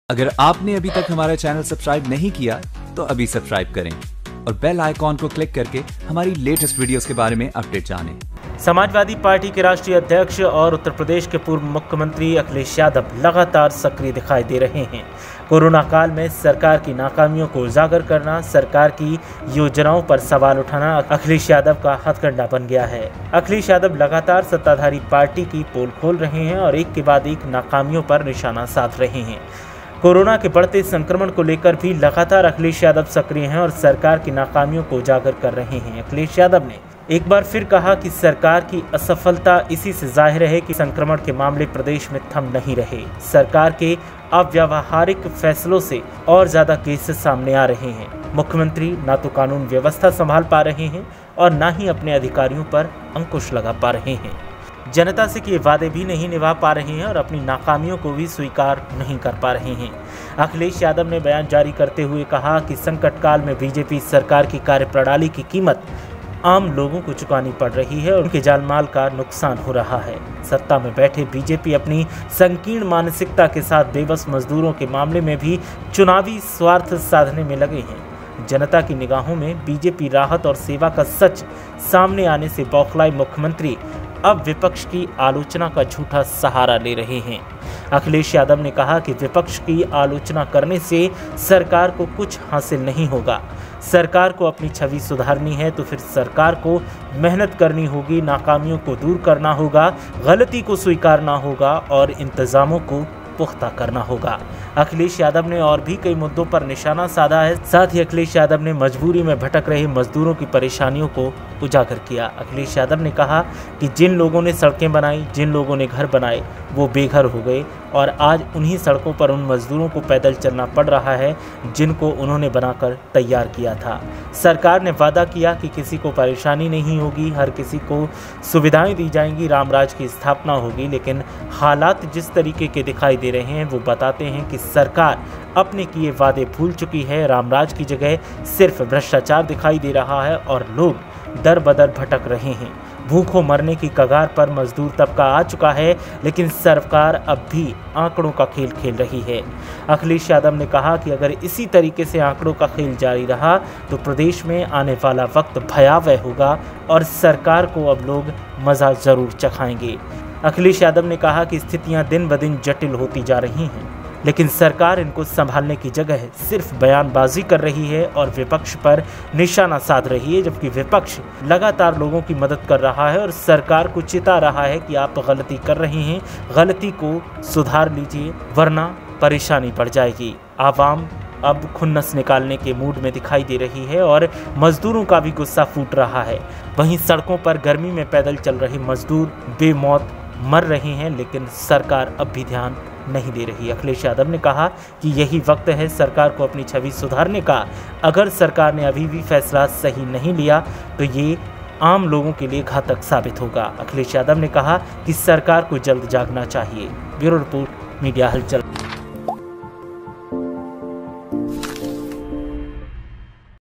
अगर आपने अभी तक हमारा चैनल सब्सक्राइब नहीं किया तो अभी सब्सक्राइब करें और बेल आइकॉन को क्लिक करके हमारी लेटेस्ट वीडियोस के बारे में अपडेट जानें। समाजवादी पार्टी के राष्ट्रीय अध्यक्ष और उत्तर प्रदेश के पूर्व मुख्यमंत्री अखिलेश यादव लगातार सक्रिय दिखाई दे रहे हैं। कोरोना काल में सरकार की नाकामियों को उजागर करना, सरकार की योजनाओं पर सवाल उठाना अखिलेश यादव का हथकंडा बन गया है। अखिलेश यादव लगातार सत्ताधारी पार्टी की पोल खोल रहे हैं और एक के बाद एक नाकामियों पर निशाना साध रहे हैं। कोरोना के बढ़ते संक्रमण को लेकर भी लगातार अखिलेश यादव सक्रिय हैं और सरकार की नाकामियों को उजागर कर रहे हैं। अखिलेश यादव ने एक बार फिर कहा कि सरकार की असफलता इसी से जाहिर है कि संक्रमण के मामले प्रदेश में थम नहीं रहे। सरकार के अव्यावहारिक फैसलों से और ज्यादा केसेस सामने आ रहे हैं। मुख्यमंत्री ना तो कानून व्यवस्था संभाल पा रहे हैं और ना ही अपने अधिकारियों पर अंकुश लगा पा रहे हैं। जनता से किए वादे भी नहीं निभा पा रहे हैं और अपनी नाकामियों को भी स्वीकार नहीं कर पा रहे हैं। अखिलेश यादव ने बयान जारी करते हुए कहा कि संकट काल में बीजेपी सरकार की कार्यप्रणाली की कीमत आम लोगों को चुकानी पड़ रही है और उनके जानमाल का नुकसान हो रहा है। सत्ता में बैठे बीजेपी अपनी संकीर्ण मानसिकता के साथ बेबस मजदूरों के मामले में भी चुनावी स्वार्थ साधने में लगे हैं। जनता की निगाहों में बीजेपी राहत और सेवा का सच सामने आने से बौखलाए मुख्यमंत्री अब विपक्ष की आलोचना का झूठा सहारा ले रहे हैं। अखिलेश यादव ने कहा कि विपक्ष की आलोचना करने से सरकार को कुछ हासिल नहीं होगा। सरकार को अपनी छवि सुधारनी है तो फिर सरकार को मेहनत करनी होगी, नाकामियों को दूर करना होगा, गलती को स्वीकारना होगा और इंतजामों को पुख्ता करना होगा। अखिलेश यादव ने और भी कई मुद्दों पर निशाना साधा है। साथ ही अखिलेश यादव ने मजबूरी में भटक रहे मजदूरों की परेशानियों को उजागर किया। अखिलेश यादव ने कहा कि जिन लोगों ने सड़कें बनाई, जिन लोगों ने घर बनाए, वो बेघर हो गए और आज उन्हीं सड़कों पर उन मजदूरों को पैदल चलना पड़ रहा है जिनको उन्होंने बनाकर तैयार किया था। सरकार ने वादा किया कि किसी को परेशानी नहीं होगी, हर किसी को सुविधाएं दी जाएंगी, रामराज की स्थापना होगी, लेकिन हालात जिस तरीके के दिखाई दे रहे हैं वो बताते हैं कि सरकार अपने किए वादे भूल चुकी है। रामराज की जगह सिर्फ भ्रष्टाचार दिखाई दे रहा है और लोग दर बदर भटक रहे हैं। भूखों मरने की कगार पर मजदूर तबका आ चुका है, लेकिन सरकार अब भी आंकड़ों का खेल खेल रही है। अखिलेश यादव ने कहा कि अगर इसी तरीके से आंकड़ों का खेल जारी रहा तो प्रदेश में आने वाला वक्त भयावह होगा और सरकार को अब लोग मज़ा ज़रूर चखाएंगे। अखिलेश यादव ने कहा कि स्थितियां दिन ब दिन जटिल होती जा रही हैं, लेकिन सरकार इनको संभालने की जगह सिर्फ बयानबाजी कर रही है और विपक्ष पर निशाना साध रही है, जबकि विपक्ष लगातार लोगों की मदद कर रहा है और सरकार को चिता रहा है कि आप गलती कर रहे हैं, गलती को सुधार लीजिए वरना परेशानी बढ़ जाएगी। आवाम अब खुन्नस निकालने के मूड में दिखाई दे रही है और मजदूरों का भी गुस्सा फूट रहा है। वहीं सड़कों पर गर्मी में पैदल चल रहे मजदूर बेमौत मर रहे हैं, लेकिन सरकार अब भी ध्यान नहीं दे रही। अखिलेश यादव ने कहा कि यही वक्त है सरकार को अपनी छवि सुधारने का। अगर सरकार ने अभी भी फैसला सही नहीं लिया तो ये आम लोगों के लिए घातक साबित होगा। अखिलेश यादव ने कहा कि सरकार को जल्द जागना चाहिए। ब्यूरो रिपोर्ट, मीडिया हलचल।